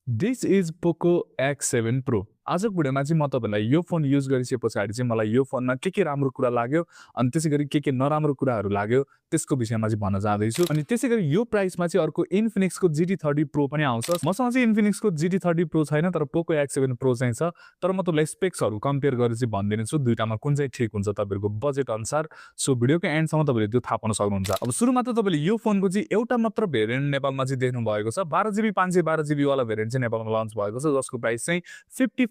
This is POCO X7 Pro. आजको भिडियोमा चाहिँ म तपाईलाई यो फोन युज गरिसके पछाडी चाहिँ मलाई यो फोनमा के राम्रो कुरा लाग्यो अनि त्यसैगरी के नराम्रो कुराहरू लाग्यो त्यसको विषयमा चाहिँ भन्न जाँदै छु। अनि त्यसैगरी यो प्राइसमा चाहिँ अर्को Infinix को GT30 Pro पनि आउँछ। मसँग चाहिँ Infinix को GT30 Pro छैन तर POCO X7 Pro चाहिँ छ। तर म तपाईलाई स्पेक्सहरू कम्पेयर गरेर चाहिँ भन्दिने छु दुईटामा कुन चाहिँ ठीक हुन्छ तपाईहरुको बजेट अनुसार। सो भिडियोको एन्डसम्म तपाईले त्यो थाहा पाउन सक्नुहुन्छ। अब सुरुमा त तपाईले यो फोनको चाहिँ एउटा मात्र भेरिएन्ट नेपालमा चाहिँ देख्नु भएको छ। 12GB 512GB वाला भेरिएन्ट चाहिँ नेपालमा लन्च भएको छ जसको प्राइस चाहिँ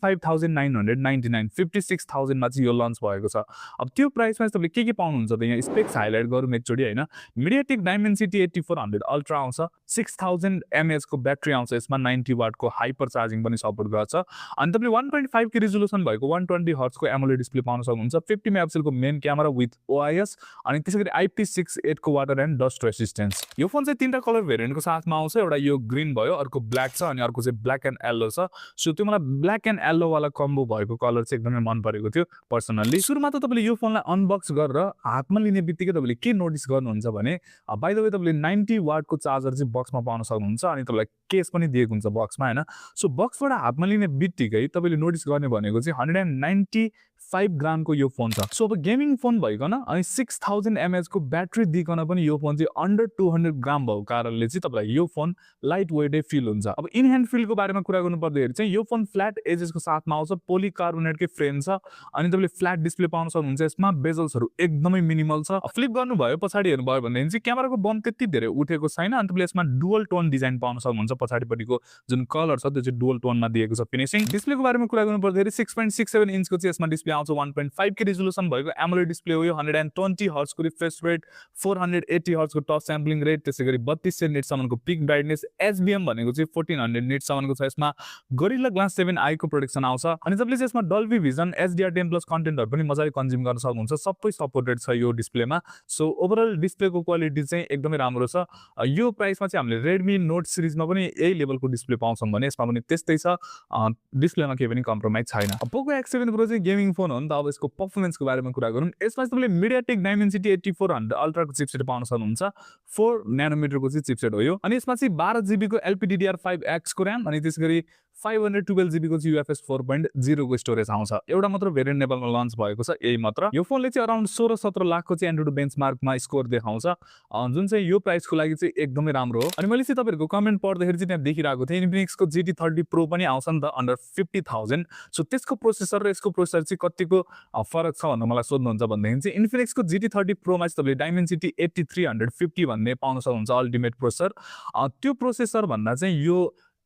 55,999 56,000 मा चाहिँ यो लन्च भएको छ। अब त्यो प्राइसमा तपाईले के पाउनुहुन्छ त यहाँ स्पेक्स हाइलाइट गरौँ एकचोटी हैन। MediaTek Dimensity 8400 अल्ट्रा आउँछ, 6000 mAh को ब्याट्री आउँछ, यसमा 90 वाट को हाइपर चार्जिङ पनि सपोर्ट गर्छ। अनि तपाईले 1.5 के रिजोल्युसन भएको 120 हर्ट्ज को AMOLED डिस्प्ले पाउन सक्नुहुन्छ। 50 मेगापिक्सल को मेन क्यामेरा विथ OIS अनि त्यसैगरी IP68 को वाटर एन्ड डस्ट रेसिस्टेन्स। यो फोन चाहिँ तीनटा कलर भेरिएन्टको साथमा आउँछ। एउटा यो ग्रीन भयो, अर्को ब्ल्याक छ अनि अर्को चाहिँ ब्ल्याक एन्ड येलो छ। सो त्यो मलाई ब्ल्याक एन्ड येलो वाला कम्बो भएको कलर चाहिँ एकदमै मन परेको थियो पर्सनली। सुरुमा त तपाईले यो फोनलाई अनबक्स गरेर हातमा लिने बित्तिकै तपाईले के नोटिस गर्नुहुन्छ भने बाइ द वे तपाईले 90 वाट को चार्जर चाहिँ बक्समा पाउन सक्नुहुन्छ अनि तपाईलाई केस पनि दिएको हुन्छ बक्समा हैन। सो बक्सबाट हातमा लिने बित्तिकै तपाईले नोटिस गर्ने भनेको चाहिँ 195 ग्रामको यो फोन छ। सो अब गेमिङ फोन भइकन अनि 6000 mAh को ब्याट्री दिइकन पनि यो फोन चाहिँ अन्डर 200 ग्राम भएको कारणले चाहिँ तपाईलाई यो फोन लाइट वेटै फिल हुन्छ। अब इन ह्यान्ड फिलको बारेमा कुरा गर्नु पर्दाखेरि चाहिँ यो फोन फ्ल्याट एजेसको साथमा आउँछ, पोलिकार्बोनेटकै फ्रेम छ अनि तपाईले फ्ल्याट डिस्प्ले पाउन सक्नुहुन्छ। यसमा बेजल्सहरू एकदमै मिनिमल छ। फ्लिप गर्नुभयो पछाडी हेर्नुभयो भनेदेखि चाहिँ क्यामेराको बम त्यति धेरै उठेको छैन अनि तपाईले यसमा डुअल टोन डिजाइन पाउन सक्नुहुन्छ। पछाडीपट्टिको जुन कलर छ त्यो चाहिँ डुअल टोनमा दिएको छ फिनिशिङ। डिस्प्लेको बारेमा कुरा गर्नु पर्दाखेरि 6.67 इन्चको चाहिँ यसमा डिस्प्ले आउँछ। 1.5 के रिजोल्युसन भएको AMOLED डिस्प्ले हो यो। 120 हर्ट्ज को रिफ्रेश रेट, 480 हर्ट्ज को टच स्याम्पलिङ रेट, त्यसैगरी 3200 निट सम्मको पिक ब्राइटनेस, SBM भनेको चाहिँ 1400 निट सम्मको छ। यसमा गोरिल्ला ग्लास 7i को प्रोटेक्सन आउँछ अनि तपाईले चाहिँ यसमा डल्बी भिजन HDR10 प्लस कन्टेन्टहरु पनि मजाले कन्ज्युम गर्न सक्नुहुन्छ। सबै सपोर्टेड छ यो डिस्प्लेमा। सो ओभरअल डिस्प्लेको क्वालिटी चाहिँ एकदमै राम्रो छ। यो प्राइसमा चाहिँ हामीले Redmi Note सिरिजमा पनि यही लेभलको डिस्प्ले पाउँछौं भने यसमा पनि त्यस्तै छ। डिस्प्लेमा केही पनि कम्प्रोमाइज छैन। POCO X7 Pro चाहिँ गेमिङ फोन हो नि त। अब यसको परफर्मेन्सको बारेमा कुरा गरौँ। यसमा तपाईले MediaTek Dimensity 8400 अल्ट्रा को चिपसेट पाउन सक्नुहुन्छ। 4 नैनोमिटर को चाहिँ चिपसेट हो यो अनि यसमा चाहिँ 12GB को LPDDR5X को र्याम अनि त्यसगरी 512GB को UFS 4.0 को स्टोरेज आउँछ। एउटा मात्र भेरिएन्ट नेपालमा लन्च भएको छ, यही मात्र। यो फोनले चाहिँ अराउन्ड 16-17 लाख को चाहिँ AnTuTu बेन्चमार्कमा स्कोर देखाउँछ जुन चाहिँ यो प्राइसको लागि चाहिँ एकदमै राम्रो हो। अनि मैले चाहिँ तपाईहरुको कमेन्ट पढ्दाखेरि चाहिँ त्यहाँ देखिरहेको थिएँ Infinix को GT30 Pro पनि आउँछ नि त अन्डर 50,000। सो त्यसको प्रोसेसर र यसको प्रोसेसर चाहिँ कतिको फरक छ भनेर मलाई सोध्नुहुन्छ भन्दाखेरि चाहिँ Infinix को GT30 Pro मा चाहिँ तपाईले Dimensity 8350 भन्ने पाउन सक्नुहुन्छ अल्टिमेट प्रोसेसर। त्यो प्रोसेसर भन्दा चाहिँ यो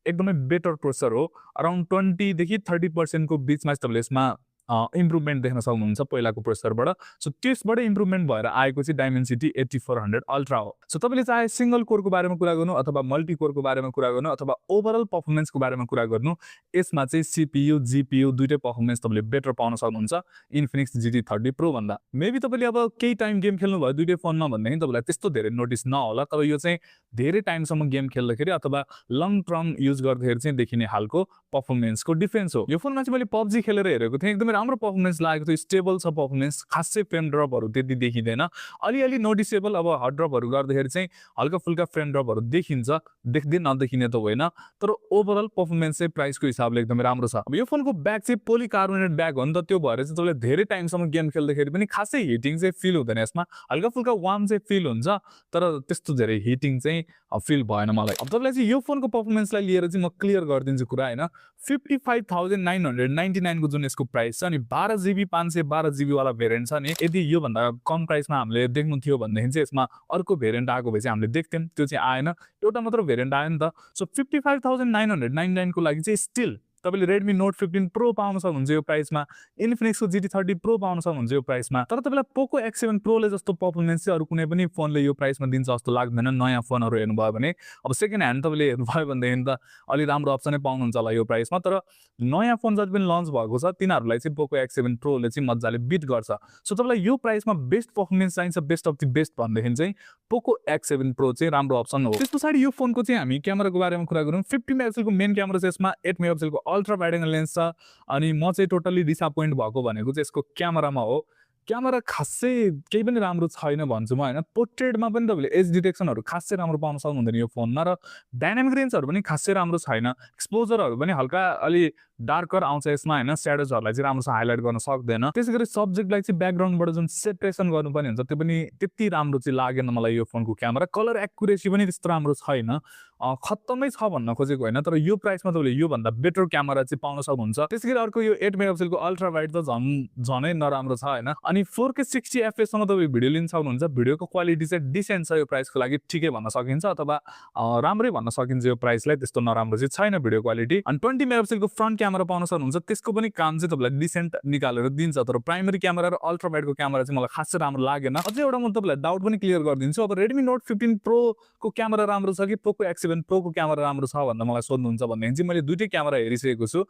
एकदमै बेटर प्रोसेसर हो। अराउन्ड 20 देखि 30% को बीचमा तपाईले यसमा इम्प्रुभमेन्ट देख्न सक्नुहुन्छ पहिलाको प्रोसेसरबाट। सो त्यसबाट इम्प्रुभमेन्ट भएर आएको चाहिँ Dimensity 8400 अल्ट्रा हो। सो तपाईले चाहे सिंगल कोरको बारेमा कुरा गर्नु अथवा मल्टी कोरको बारेमा कुरा गर्नु अथवा ओभरअल परफर्मेन्सको बारेमा कुरा गर्नु, यसमा चाहिँ CPU GPU दुईटै परफर्मेन्स तपाईले बेटर पाउन सक्नुहुन्छ Infinix GT30 Pro भन्दा। मेबी तपाईले अब केही टाइम गेम खेल्नु भयो दुईटै फोनमा भन्दाखेरि तपाईलाई त्यस्तो धेरै नोटिस नहोला। तर यो चाहिँ धेरै टाइमसम्म गेम खेल्दाखेरि अथवा लङ टर्म युज गर्दाखेरि चाहिँ देखिने हालको परफर्मेन्सको डिफरेन्स हो। यो फोनमा चाहिँ मैले PUBG खेलेर हेरेको थिएँ, एकदमै राम्रो परफर्मेन्स लागेको थियो। स्टेबल छ परफर्मेन्स, खासै फ्रेम ड्रपहरु त्यति देखिदैन। अलिअलि नोटिसेबल अब हट ड्रपहरु गर्दाखेरि चाहिँ हल्का फुल्का फ्रेम ड्रपहरु देखिन्छ, देख्दै नदेखिने त होइन। तर ओभरअल परफर्मेन्स चाहिँ प्राइसको हिसाबले एकदमै राम्रो छ। अब यो फोनको ब्याक चाहिँ पोलिकार्बोनेट ब्याक हो नि त, त्यो भएर चाहिँ तपाईले धेरै टाइमसम्म गेम खेल्दाखेरि पनि खासै हिटिङ चाहिँ फिल हुँदैन। यसमा हल्का फुल्का वार्म चाहिँ फिल हुन्छ तर त्यस्तो धेरै हिटिङ चाहिँ फिल भएन मलाई। अब तपाईलाई चाहिँ यो फोनको परफर्मेन्सलाई लिएर चाहिँ म क्लियर गरिदिन्छु कुरा हैन। 55,999 को जुन यसको प्राइस छ अनि 12GB 512GB वाला भेरिएन्ट छ नि, यदि यो भन्दा कम प्राइसमा हामीले देख्नु थियो भन्दाखेरि चाहिँ यसमा अर्को भेरिएन्ट आएको भए चाहिँ हामीले देख्थ्यौं, त्यो चाहिँ आएन। एउटा मात्र भेरिएन्ट आयो नि त। सो 55,999 को लागि चाहिँ स्टिल तपाईले Redmi Note 15 Pro पाउन सक्नुहुन्छ यो प्राइसमा, Infinix को GT30 Pro पाउन सक्नुहुन्छ यो प्राइसमा। तर तपाईलाई POCO X7 Pro ले जस्तो परफर्मेन्स चाहिँ अरु कुनै पनि फोनले यो प्राइसमा दिन्छ जस्तो लाग्दैन। नयाँ फोनहरु हेर्नुभयो भने अब सेकेन्ड ह्यान्ड तपाईले हेर्नुभयो भनेदेखि त अलि राम्रो अप्सनै पाउनुहुन्छ होला यो प्राइसमा। तर नयाँ फोन जति पनि लन्च भएको छ तिनीहरुलाई चाहिँ POCO X7 Pro ले चाहिँ मज्जाले बिट गर्छ। सो तपाईलाई यो प्राइसमा बेस्ट परफर्मेन्स चाहिन्छ, बेस्ट अफ द बेस्ट भन्दाखेरि चाहिँ POCO X7 Pro चाहिँ राम्रो अप्सन हो। त्यसपछि यो फोनको चाहिँ हामी क्यामेराको बारेमा कुरा गरौँ। 50 मेगापिक्सल को मेन क्यामेरा छ यसमा, 8 मेगापिक्सल को अल्ट्रा वाइड एंगल लेन्स छ अनि म चाहिँ टोटली डिसअपोइन्ट भएको भनेको चाहिँ यसको क्यामेरामा हो। क्यामेरा खासै केही पनि राम्रो छैन भन्छु म होइन। पोर्ट्रेटमा पनि तपाईँले एज डिटेक्सनहरू खासै राम्रो पाउन सक्नुहुँदैन यो फोनमा र डायनामिक रेन्जहरू पनि खासै राम्रो छैन। एक्सपोजरहरू पनि हल्का अलि डार्कर आउँछ यसमा होइन, स्याडोजहरूलाई चाहिँ राम्रोसँग हाइलाइट गर्न सक्दैन। त्यसै गरी सब्जेक्टलाई चाहिँ ब्याकग्राउन्डबाट जुन सेपरेसन गर्नुपर्ने हुन्छ त्यो पनि त्यति राम्रो चाहिँ लागेन मलाई यो फोनको क्यामेरा। कलर एक्युरेसी पनि त्यस्तो राम्रो छैन। खत्तमै छ भन्न खोजेको होइन, तर यो प्राइसमा तपाईँले योभन्दा बेटर क्यामेरा चाहिँ पाउन सक्नुहुन्छ। त्यसै गरी अर्को यो 8 मेगापिक्सलको अल्ट्रा वाइड त झनै नराम्रो छ होइन। अनि 4K 60 FPS सँग तपाईँ भिडियो लिन सक्नुहुन्छ। भिडियोको क्वालिटी चाहिँ डिसेन्ट छ यो प्राइसको लागि, ठिकै भन्न सकिन्छ अथवा राम्रै भन्न सकिन्छ यो प्राइसलाई, त्यस्तो नराम्रो चाहिँ छैन भिडियो क्वालिटी। अनि 20 मेगापिक्सलको फ्रन्ट क्यामेरा पाउन सक्नुहुन्छ, त्यसको पनि काम चाहिँ तपाईँलाई डिसेन्ट निकालेर दिन्छ। तर प्राइमरी क्यामेरा र अल्ट्रा वाइडको क्यामेरा चाहिँ मलाई खासै राम्रो लागेन। अझै एउटा म तपाईँलाई डाउट पनि क्लियर गरिदिन्छु, अब Redmi Note 15 Pro को क्यामेरा राम्रो छ कि POCO X7 Pro को क्यामेरा राम्रो छ भनेर मलाई सोध्नुहुन्छ भनेदेखि चाहिँ मैले दुईटै क्यामेरा हेरिसकेको छु।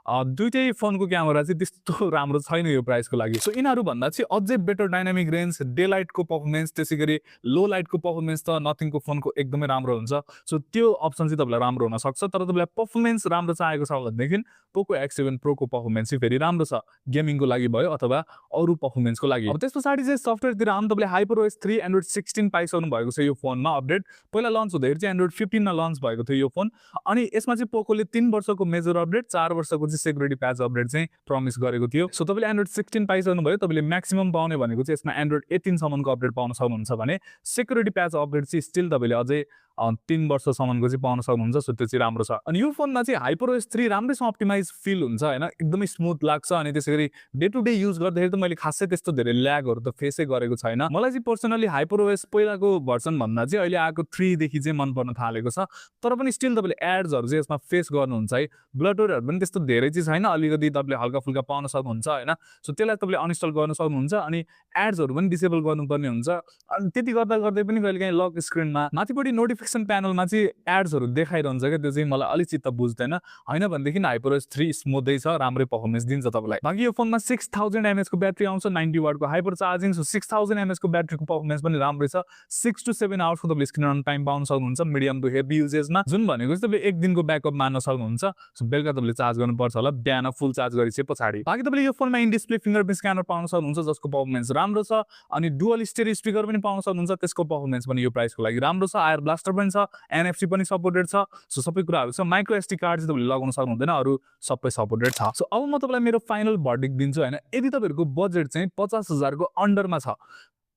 दुईटै फोनको क्यामेरा चाहिँ त्यस्तो राम्रो छैन यो प्राइसको लागि। सो यिनीहरू भन्दा चाहिँ अझै बेटर डायनामिक रेन्ज, डे लाइटको पर्फर्मेन्स, त्यसै गरी लो लाइटको पर्फर्मेन्स त नथिङको फोनको एकदमै राम्रो हुन्छ। सो त्यो अप्सन चाहिँ तपाईँलाई राम्रो हुन सक्छ। तर तपाईँलाई पर्फर्मेन्स राम्रो चाहिएको छ भनेदेखि POCO X7 Pro को पर्फर्मेन्स चाहिँ फेरि राम्रो छ, गेमिङको लागि भयो अथवा अरू पर्फर्मेन्सको लागि। अब त्यस पछाडि चाहिँ सफ्टवेयरतिर आउँ, तपाईँले HyperOS 3 Android 16 पाइसक्नु भएको छ यो फोनमा अपडेट। पहिला लन्च हुँदाखेरि चाहिँ Android 15 मा लन्च भएको थियो यो फोन। अनि यसमा चाहिँ पोकोले 3 वर्षको मेजर अपडेट, 4 वर्षको चाहिँ सेक्युरिटी प्याच अपडेट चाहिँ प्रमिस गरेको थियो। सो तपाईँले Android 16 पाइसक्नु भयो, तपाईँले म्याक्सिमम पाउने भनेको चाहिँ यसमा Android 18 सम्मको अपडेट पाउन सक्नुहुन्छ भने सेक्युरिटी प्याच अपडेट चाहिँ स्टिल तपाईँले अझै 3 वर्षसम्मको चाहिँ पाउन सक्नुहुन्छ। सो त्यो चाहिँ राम्रो छ। अनि यो फोनमा चाहिँ HyperOS 3 राम्रैसँग अप्टिमाइज फिल हुन्छ होइन, एकदमै स्मुथ लाग्छ। अनि त्यसै गरी डे टु डे युज गर्दाखेरि त मैले खासै त्यस्तो धेरै ल्यागहरू त फेसै गरेको छैन। मलाई चाहिँ पर्सनली HyperOS पहिलाको भर्सन भन्दा चाहिँ अहिले आएको 3 देखि चाहिँ मन पर्न थालेको छ। तर पनि स्टिल तपाईँले एड्सहरू चाहिँ यसमा फेस गर्नुहुन्छ है। ब्लटवेयरहरू पनि त्यस्तो धेरै चाहिँ छैन, अलिकति तपाईँले हल्का फुल्का पाउन सक्नुहुन्छ होइन। सो त्यसलाई तपाईँले अनइन्स्टल गर्न सक्नुहुन्छ। अनि एड्सहरू पनि डिसेबल गर्नुपर्ने हुन्छ। अनि त्यति गर्दा गर्दै पनि कहिलेकाहीँ लक स्क्रिनमा माथिपट्टि नोटिफिकेसन प्यानलमा चाहिँ एड्सहरू देखाइरहन्छ क्या, त्यो चाहिँ मलाई अलिक चित्त बुझ्दैन। होइन भनेदेखि HyperOS 3 स्मुथै छ, राम्रै पर्फर्मेन्स दिन्छ तपाईँलाई। बाँकी यो फोनमा 6000 mAh को ब्याट्री आउँछ, 90 वाटको हाइपर चार्जिङ। सो 6000 mAh को ब्याट्रीको पर्फर्मेन्स पनि राम्रै छ। 6 to 7 आवर्सको तपाईँले स्क्रिन अन टाइम पाउन सक्नुहुन्छ मिडियम टु हेभी युजेसमा, जुन भनेको चाहिँ तपाईँले 1 दिनको ब्याकअप मान्न सक्नुहुन्छ। सो बेलुका तपाईँले चार्ज गर्नुपर्छ होला, बिहान फुल चार्ज गरिसके पछाडि। बाँकी तपाईँले यो फोनमा इन डिस्प्ले फिङ्गरप्रिन्ट स्क्यानर पाउन सक्नुहुन्छ, जसको पर्फर्मेन्स राम्रो छ। अनि डुअल स्टेरियो स्पिकर पनि पाउन सक्नुहुन्छ, त्यसको पर्फर्मेन्स पनि यो प्राइसको लागि राम्रो छ। आयर ब्लास्टर पनि छ, NFC पनि सपोर्टेड छ। सो सबै कुराहरू छ। माइक्रो SD कार्ड चाहिँ तपाईँले लगाउन सक्नुहुँदैन, अरू सबै सपोर्टेड छ। सो अब म तपाईँलाई मेरो फाइनल भर्डिक्ट दिन्छु होइन। यदि तपाईँहरूको बजेट चाहिँ 50,000 को अन्डरमा छ,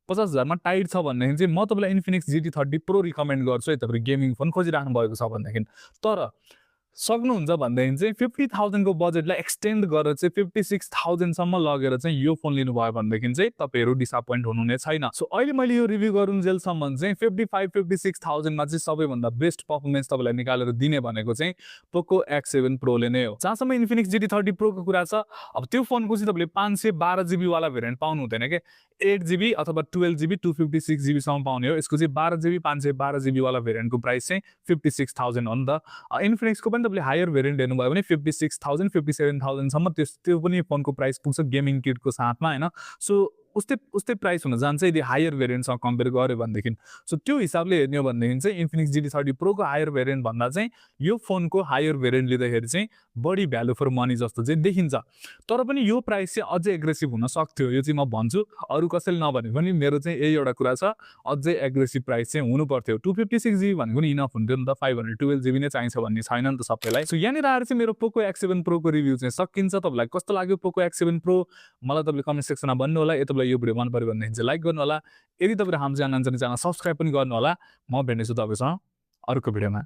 50,000 मा टाइट छ भनेदेखि चाहिँ म तपाईँलाई Infinix GT30 Pro रिकमेन्ड गर्छु है, तपाईँले गेमिङ फोन खोजिराख्नु भएको छ भनेदेखि। तर सक्नुहुन्छ भनेदेखि चाहिँ 50,000 को बजेटलाई एक्सटेन्ड गरेर चाहिँ 56,000 सम्म लगेर चाहिँ यो फोन लिनुभयो भनेदेखि चाहिँ तपाईँहरू डिसअपोइन्ट हुनुहुने छैन। सो अहिले मैले यो रिभ्यू गरुन्जेलसम्म चाहिँ 55-56,000 मा चाहिँ सबैभन्दा बेस्ट पर्फर्मेन्स तपाईँलाई निकालेर दिने भनेको चाहिँ POCO X7 Pro ले नै हो। जहाँसम्म Infinix GT30 Pro को कुरा छ, अब त्यो फोनको चाहिँ तपाईँले 512GB वाला भेरिएन्ट पाउनु हुँदैन के, 8GB अथवा 12GB 256GB सम्म पाउने हो। यसको चाहिँ 12GB 512GB वाला भेरिएन्टको प्राइस चाहिँ 56,000 हो नि त। इन्फिनिक्सको पनि तपाईँले हायर भेरिएन्ट हेर्नुभयो भने 56,000 57,000 सम्म त्यो पनि फोनको प्राइस पुग्छ गेमिङ किटको साथमा होइन। सो उस्तै प्राइस हुन जान्छ यदि हायर भेरिएन्टसँग कम्पेयर गर्यो भनेदेखि। सो त्यो हिसाबले हेर्ने हो भनेदेखि चाहिँ Infinix GT30 Pro को हायर भेरिएन्ट भन्दा चाहिँ यो फोनको हायर भेरिएन्ट लिँदाखेरि चाहिँ बढी भ्यालु फर मनी जस्तो चाहिँ देखिन्छ। तर पनि यो प्राइस चाहिँ अझै एग्रेसिभ हुन सक्थ्यो, यो चाहिँ म भन्छु। अरू कसैले नभने पनि मेरो चाहिँ यही एउटा कुरा छ, अझै एग्रेसिभ प्राइस चाहिँ हुनु पर्थ्यो। 256GB भनेको नि इनफ हुन्थ्यो नि त, 512GB नै चाहिन्छ भन्ने छैन नि त सबैलाई। सो यहाँनिर आएर चाहिँ मेरो POCO X7 Pro को रिभ्यू चाहिँ सकिन्छ। तपाईँलाई कस्तो लाग्यो POCO X7 Pro मलाई तपाईँले कमेन्ट सेक्सनमा भन्नु होला। यति यो भिडियो मन पर्यो भनेदेखि चाहिँ लाइक गर्नु होला। यदि तपाईँले हाम्रो च्यानल सब्सक्राइब पनि गर्नु होला। म भेट्नेछु तपाईँसँग अर्को भिडियोमा।